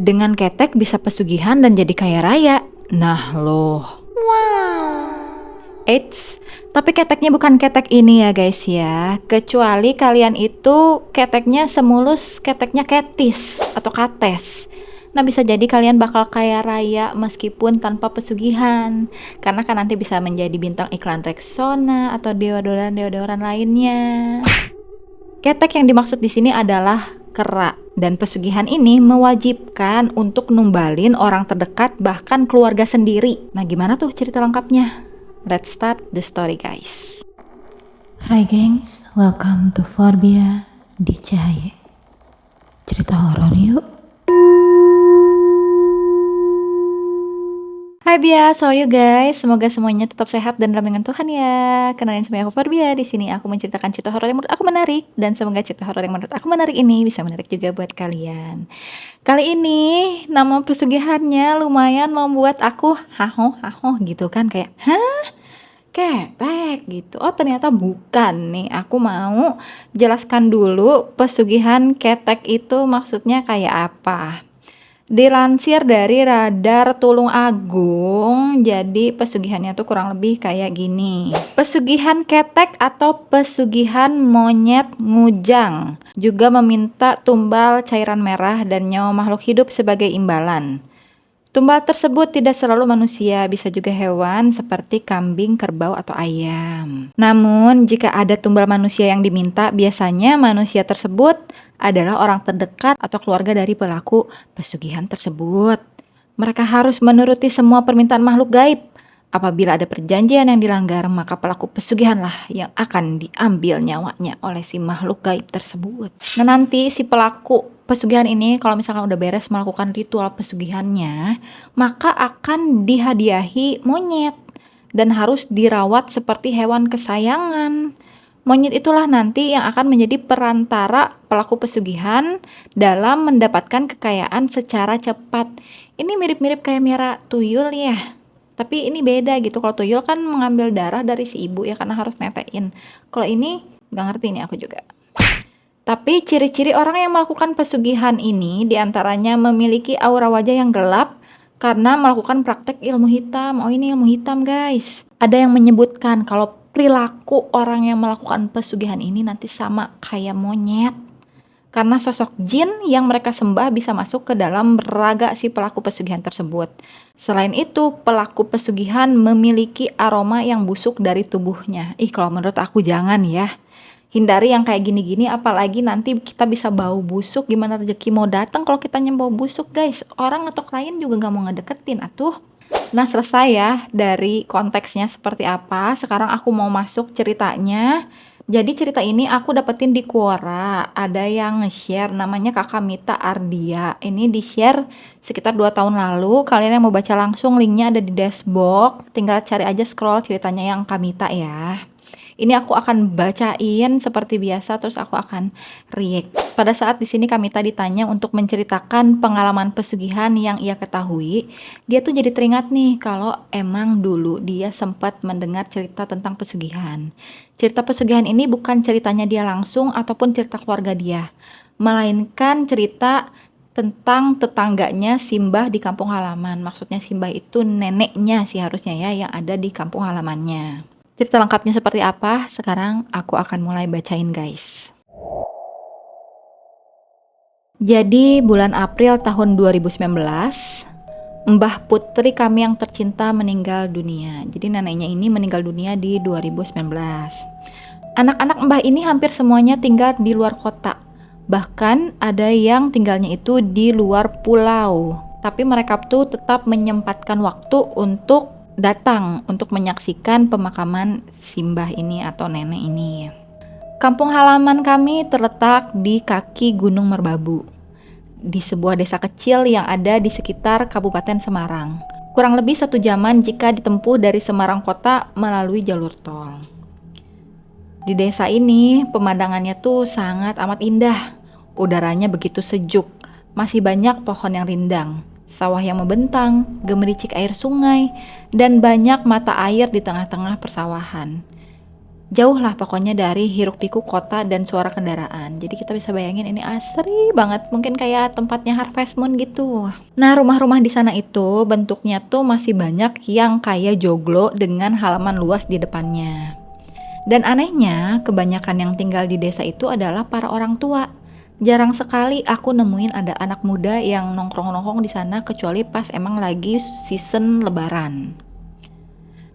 Dengan ketek bisa pesugihan dan jadi kaya raya. Nah loh. Eits, tapi keteknya bukan ketek ini ya guys ya. Kecuali kalian itu keteknya semulus keteknya Ketis atau Kates. Nah bisa jadi kalian bakal kaya raya meskipun tanpa pesugihan. Karena kan nanti bisa menjadi bintang iklan Rexona atau deodoran lainnya. Ketek yang dimaksud di sini adalah kera, dan pesugihan ini mewajibkan untuk numbalin orang terdekat bahkan keluarga sendiri. Nah gimana tuh cerita lengkapnya? Let's start the story guys. Hai gengs, welcome to Forbia di Cahaya. Cerita horor yuk. Hai Bia, sorry you guys. Semoga semuanya tetap sehat dan dalam dengan Tuhan ya. Kenalin semuanya, aku Forbia. Di sini aku menceritakan cerita horor yang menurut aku menarik, dan semoga cerita horor yang menurut aku menarik ini bisa menarik juga buat kalian. Kali ini nama pesugihannya lumayan membuat aku haho gitu kan, kayak hah? Ketek gitu. Oh ternyata bukan nih. Aku mau jelaskan dulu pesugihan ketek itu maksudnya kayak apa. Dilansir dari Radar Tulung Agung, jadi pesugihannya tuh kurang lebih kayak gini. Pesugihan ketek atau pesugihan monyet ngujang juga meminta tumbal cairan merah dan nyawa makhluk hidup sebagai imbalan. Tumbal tersebut tidak selalu manusia, bisa juga hewan seperti kambing, kerbau, atau ayam. Namun, jika ada tumbal manusia yang diminta, biasanya manusia tersebut adalah orang terdekat atau keluarga dari pelaku pesugihan tersebut. Mereka harus menuruti semua permintaan makhluk gaib. Apabila ada perjanjian yang dilanggar, maka pelaku pesugihanlah yang akan diambil nyawanya oleh si makhluk gaib tersebut. Nah nanti si pelaku pesugihan ini kalau misalkan udah beres melakukan ritual pesugihannya, maka akan dihadiahi monyet dan harus dirawat seperti hewan kesayangan. Monyet itulah nanti yang akan menjadi perantara pelaku pesugihan dalam mendapatkan kekayaan secara cepat. Ini mirip-mirip kayak miara tuyul ya. Tapi ini beda gitu. Kalau tuyul kan mengambil darah dari si ibu ya karena harus netein. Kalau ini nggak ngerti nih aku juga. Tapi ciri-ciri orang yang melakukan pesugihan ini diantaranya memiliki aura wajah yang gelap karena melakukan praktek ilmu hitam. Oh ini ilmu hitam guys. Ada yang menyebutkan kalau perilaku orang yang melakukan pesugihan ini nanti sama kayak monyet. Karena sosok jin yang mereka sembah bisa masuk ke dalam raga si pelaku pesugihan tersebut. Selain itu, pelaku pesugihan memiliki aroma yang busuk dari tubuhnya. Kalau menurut aku jangan ya. Hindari yang kayak gini-gini, apalagi nanti kita bisa bau busuk. Gimana rezeki mau datang kalau kita bau busuk guys? Orang atau klien juga gak mau ngedeketin atuh. Nah selesai ya dari konteksnya seperti apa. Sekarang aku mau masuk ceritanya. Jadi cerita ini aku dapetin di Quora. Ada yang nge-share namanya Kakak Mita Ardia. Ini di-share sekitar 2 tahun lalu. Kalian yang mau baca langsung linknya ada di dashboard. Tinggal cari aja scroll ceritanya yang Kak Mita ya. Ini aku akan bacain seperti biasa, terus aku akan react. Pada saat di sini Kamita ditanya untuk menceritakan pengalaman pesugihan yang ia ketahui, dia tuh jadi teringat nih kalau emang dulu dia sempat mendengar cerita tentang pesugihan. Cerita pesugihan ini bukan ceritanya dia langsung ataupun cerita keluarga dia, melainkan cerita tentang tetangganya Simbah di kampung halaman. Maksudnya Simbah itu neneknya sih harusnya ya, yang ada di kampung halamannya. Cerita lengkapnya seperti apa? Sekarang aku akan mulai bacain guys. Jadi bulan April tahun 2019, Mbah Putri kami yang tercinta meninggal dunia. Jadi neneknya ini meninggal dunia di 2019. Anak-anak Mbah ini hampir semuanya tinggal di luar kota. Bahkan ada yang tinggalnya itu di luar pulau. Tapi mereka tuh tetap menyempatkan waktu untuk datang untuk menyaksikan pemakaman Simbah ini atau nenek ini. Kampung halaman kami terletak di kaki Gunung Merbabu, di sebuah desa kecil yang ada di sekitar Kabupaten Semarang. Kurang lebih 1 jaman jika ditempuh dari Semarang kota melalui jalur tol. Di desa ini pemandangannya tuh sangat amat indah. Udaranya begitu sejuk, masih banyak pohon yang rindang, sawah yang membentang, gemericik air sungai, dan banyak mata air di tengah-tengah persawahan. Jauh lah pokoknya dari hiruk-pikuk kota dan suara kendaraan. Jadi kita bisa bayangin ini asri banget, mungkin kayak tempatnya Harvest Moon gitu. Nah, rumah-rumah di sana itu bentuknya tuh masih banyak yang kayak joglo dengan halaman luas di depannya. Dan anehnya, kebanyakan yang tinggal di desa itu adalah para orang tua. Jarang sekali aku nemuin ada anak muda yang nongkrong-nongkrong di sana kecuali pas emang lagi season lebaran.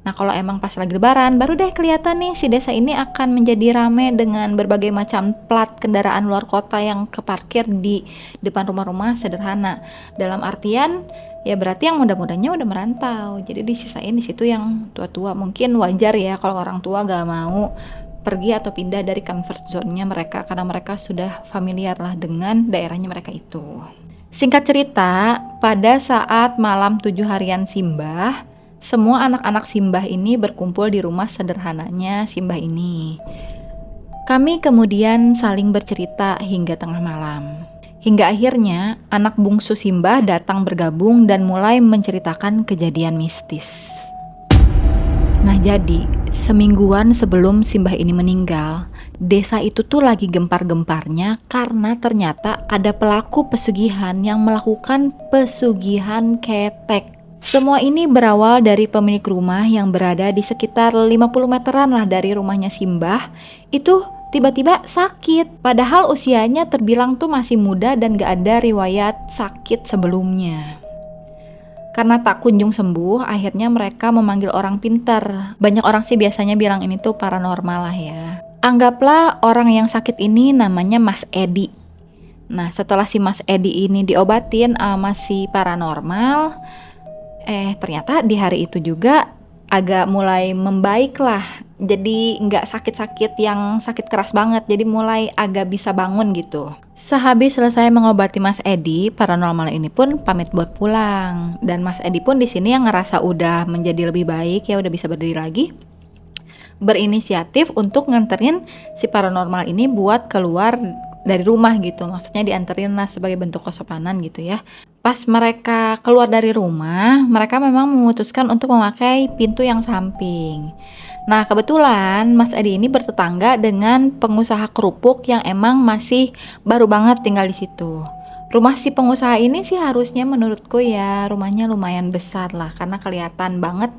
Nah, kalau emang pas lagi lebaran, baru deh kelihatan nih si desa ini akan menjadi rame dengan berbagai macam plat kendaraan luar kota yang keparkir di depan rumah-rumah sederhana. Dalam artian, ya berarti yang muda-mudanya udah merantau. Jadi disisain di situ yang tua-tua. Mungkin wajar ya kalau orang tua gak mau pergi atau pindah dari comfort zone-nya mereka karena mereka sudah familiar lah dengan daerahnya mereka itu. Singkat cerita, pada saat malam 7 harian Simbah, semua anak-anak Simbah ini berkumpul di rumah sederhananya Simbah ini. Kami kemudian saling bercerita hingga tengah malam. Hingga akhirnya anak bungsu Simbah datang bergabung dan mulai menceritakan kejadian mistis. Nah jadi, semingguan sebelum Simbah ini meninggal, desa itu tuh lagi gempar-gemparnya karena ternyata ada pelaku pesugihan yang melakukan pesugihan ketek. Semua ini berawal dari pemilik rumah yang berada di sekitar 50 meteran lah dari rumahnya Simbah. Itu tiba-tiba sakit, padahal usianya terbilang tuh masih muda dan gak ada riwayat sakit sebelumnya. Karena tak kunjung sembuh, akhirnya mereka memanggil orang pintar. Banyak orang sih biasanya bilang ini tuh paranormal lah ya. Anggaplah orang yang sakit ini namanya Mas Edi. Nah, setelah si Mas Edi ini diobatin sama si paranormal, ternyata di hari itu juga agak mulai membaik lah. Jadi nggak sakit-sakit yang sakit keras banget. Jadi mulai agak bisa bangun gitu. Sehabis selesai mengobati Mas Edi, paranormal ini pun pamit buat pulang. Dan Mas Edi pun di sini yang ngerasa udah menjadi lebih baik ya, udah bisa berdiri lagi, berinisiatif untuk nganterin si paranormal ini buat keluar dari rumah gitu. Maksudnya dianterin lah sebagai bentuk kesopanan gitu ya. Pas mereka keluar dari rumah, mereka memang memutuskan untuk memakai pintu yang samping. Nah, kebetulan Mas Edi ini bertetangga dengan pengusaha kerupuk yang emang masih baru banget tinggal di situ. Rumah si pengusaha ini sih harusnya menurutku ya rumahnya lumayan besar lah, karena kelihatan banget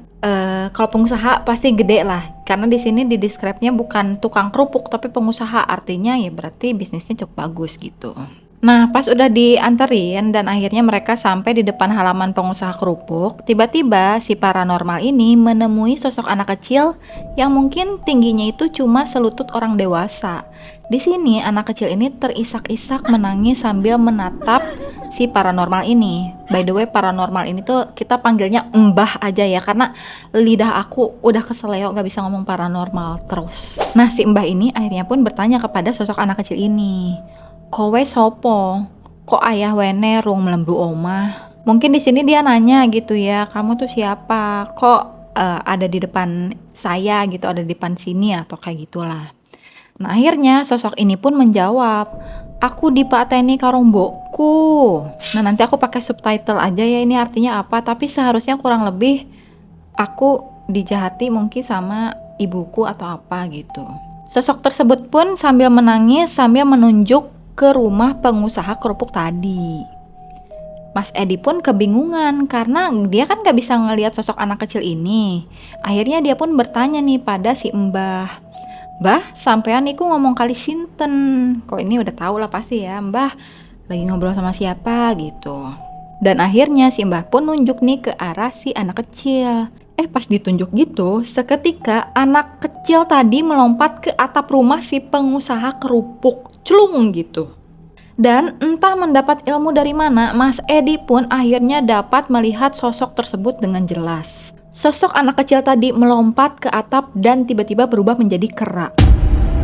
kalau pengusaha pasti gede lah. Karena di sini di describe-nya bukan tukang kerupuk tapi pengusaha, artinya ya berarti bisnisnya cukup bagus gitu. Nah, pas udah dianterin dan akhirnya mereka sampai di depan halaman pengusaha kerupuk, tiba-tiba si paranormal ini menemui sosok anak kecil yang mungkin tingginya itu cuma selutut orang dewasa. Di sini anak kecil ini terisak-isak menangis sambil menatap si paranormal ini. By the way, paranormal ini tuh kita panggilnya Mbah aja ya, karena lidah aku udah keseleo gak bisa ngomong paranormal terus. Nah, si Mbah ini akhirnya pun bertanya kepada sosok anak kecil ini, "Kowe sopo? Kok ayah wene rung melembu omah?" Mungkin di sini dia nanya gitu ya, "Kamu tuh siapa? Kok ada di depan saya gitu, ada di depan sini?" atau kayak gitulah. Nah, akhirnya sosok ini pun menjawab, "Aku dipateni karo mbokku." Nah, nanti aku pakai subtitle aja ya ini artinya apa, tapi seharusnya kurang lebih aku dijahati mungkin sama ibuku atau apa gitu. Sosok tersebut pun sambil menangis sambil menunjuk ke rumah pengusaha kerupuk tadi. Mas Edi pun kebingungan karena dia kan gak bisa ngelihat sosok anak kecil ini. Akhirnya dia pun bertanya nih pada si Mbah, "Mbah, sampean iku ngomong kali sinten?" Kok ini udah tahu lah pasti ya, Mbah lagi ngobrol sama siapa gitu. Dan akhirnya si Mbah pun nunjuk nih ke arah si anak kecil. Pas ditunjuk gitu, seketika anak kecil tadi melompat ke atap rumah si pengusaha kerupuk, celung gitu. Dan entah mendapat ilmu dari mana, Mas Edi pun akhirnya dapat melihat sosok tersebut dengan jelas. Sosok anak kecil tadi melompat ke atap dan tiba-tiba berubah menjadi kera.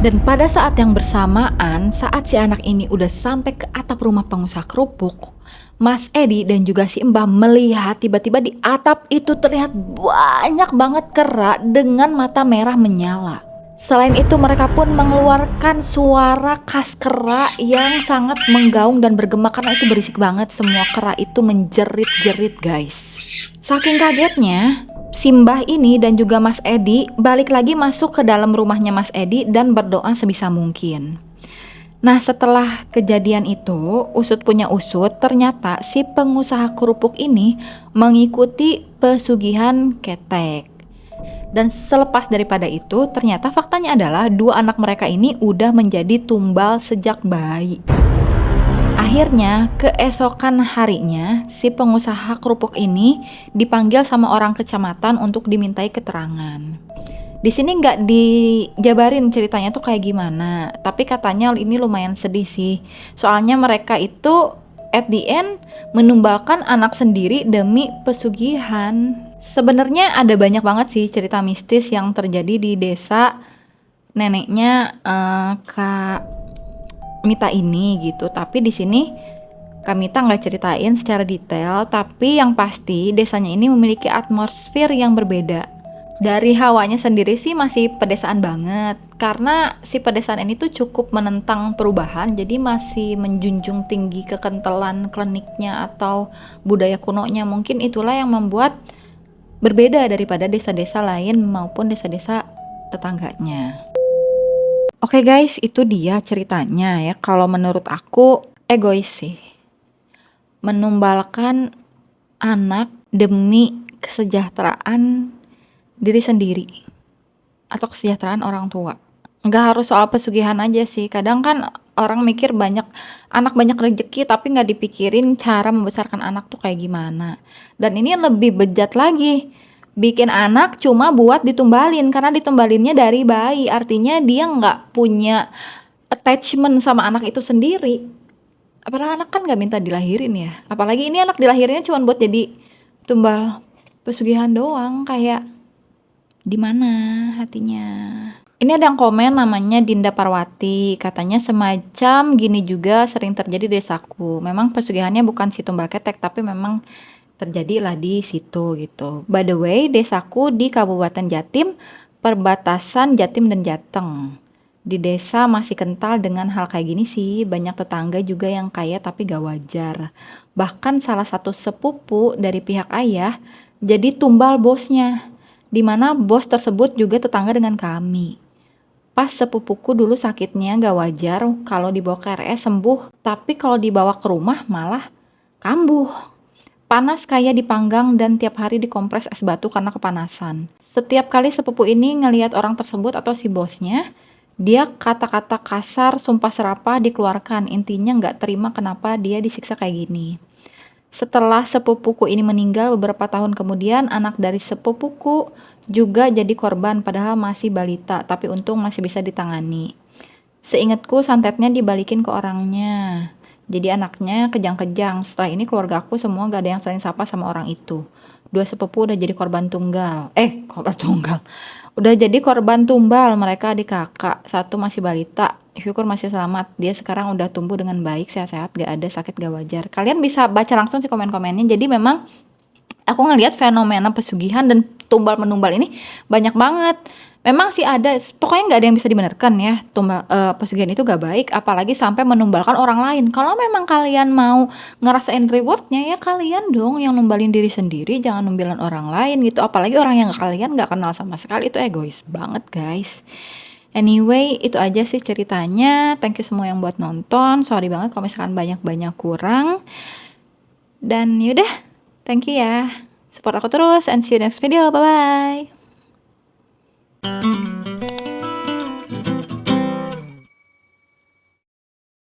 Dan pada saat yang bersamaan, saat si anak ini udah sampai ke atap rumah pengusaha kerupuk, Mas Edi dan juga si Mbah melihat tiba-tiba di atap itu terlihat banyak banget kera dengan mata merah menyala. Selain itu mereka pun mengeluarkan suara khas kera yang sangat menggaung dan bergema karena itu berisik banget. Semua kera itu menjerit-jerit guys. Saking kagetnya, Simbah ini dan juga Mas Edi balik lagi masuk ke dalam rumahnya Mas Edi dan berdoa sebisa mungkin. Nah, setelah kejadian itu, usut punya usut, ternyata si pengusaha kerupuk ini mengikuti pesugihan ketek. Dan selepas daripada itu, ternyata faktanya adalah dua anak mereka ini udah menjadi tumbal sejak bayi. Akhirnya, keesokan harinya, si pengusaha kerupuk ini dipanggil sama orang kecamatan untuk dimintai keterangan. Di sini nggak dijabarin ceritanya tuh kayak gimana, tapi katanya ini lumayan sedih sih. Soalnya mereka itu at the end menumbalkan anak sendiri demi pesugihan. Sebenarnya ada banyak banget sih cerita mistis yang terjadi di desa neneknya Kak Mita ini gitu. Tapi di sini Kak Mita nggak ceritain secara detail, tapi yang pasti desanya ini memiliki atmosfer yang berbeda. Dari hawanya sendiri sih masih pedesaan banget, karena si pedesaan ini tuh cukup menentang perubahan, jadi masih menjunjung tinggi kekentalan kliniknya atau budaya kunonya. Mungkin itulah yang membuat berbeda daripada desa-desa lain maupun desa-desa tetangganya. Oke guys, itu dia ceritanya ya. Kalau menurut aku egois sih. Menumbalkan anak demi kesejahteraan diri sendiri atau kesejahteraan orang tua. Nggak harus soal pesugihan aja sih. Kadang kan orang mikir anak banyak rezeki tapi nggak dipikirin cara membesarkan anak tuh kayak gimana. Dan ini lebih bejat lagi. Bikin anak cuma buat ditumbalin, karena ditumbalinnya dari bayi, artinya dia nggak punya attachment sama anak itu sendiri. Apalagi anak kan nggak minta dilahirin ya, apalagi ini anak dilahirinnya cuma buat jadi tumbal pesugihan doang. Kayak di mana hatinya? Ini ada yang komen namanya Dinda Parwati, katanya semacam gini juga sering terjadi di desaku. Memang pesugihannya bukan si tumbal ketek, tapi memang terjadilah di situ gitu. By the way, desaku di Kabupaten Jatim, perbatasan Jatim dan Jateng. Di desa masih kental dengan hal kayak gini sih. Banyak tetangga juga yang kaya tapi gak wajar. Bahkan salah satu sepupu dari pihak ayah jadi tumbal bosnya, dimana bos tersebut juga tetangga dengan kami. Pas sepupuku dulu sakitnya gak wajar, kalau dibawa ke RS sembuh, tapi kalau dibawa ke rumah malah kambuh. Panas kayak dipanggang dan tiap hari dikompres es batu karena kepanasan. Setiap kali sepupu ini ngelihat orang tersebut atau si bosnya, dia kata-kata kasar, sumpah serapah dikeluarkan. Intinya nggak terima kenapa dia disiksa kayak gini. Setelah sepupuku ini meninggal beberapa tahun kemudian, anak dari sepupuku juga jadi korban padahal masih balita, tapi untung masih bisa ditangani. Seingatku santetnya dibalikin ke orangnya. Jadi anaknya kejang-kejang. Setelah ini keluarga aku semua gak ada yang saling sapa sama orang itu. Dua sepupu udah jadi korban tunggal. Korban tunggal. Udah jadi korban tumbal, mereka adik kakak. Satu masih balita, syukur masih selamat. Dia sekarang udah tumbuh dengan baik, sehat-sehat, gak ada sakit, gak wajar. Kalian bisa baca langsung sih komen-komennya. Jadi memang aku ngelihat fenomena pesugihan dan tumbal-menumbal ini banyak banget. Memang sih ada, pokoknya nggak ada yang bisa dibenarkan ya, pesugihan itu gak baik, apalagi sampai menumbalkan orang lain. Kalau memang kalian mau ngerasain rewardnya ya kalian dong yang numbalin diri sendiri, jangan numbalin orang lain gitu. Apalagi orang yang kalian nggak kenal sama sekali, itu egois banget guys. Anyway, itu aja sih ceritanya. Thank you semua yang buat nonton. Sorry banget kalau misalkan banyak-banyak kurang. Dan yaudah, thank you ya. Support aku terus and see you next video. Bye-bye.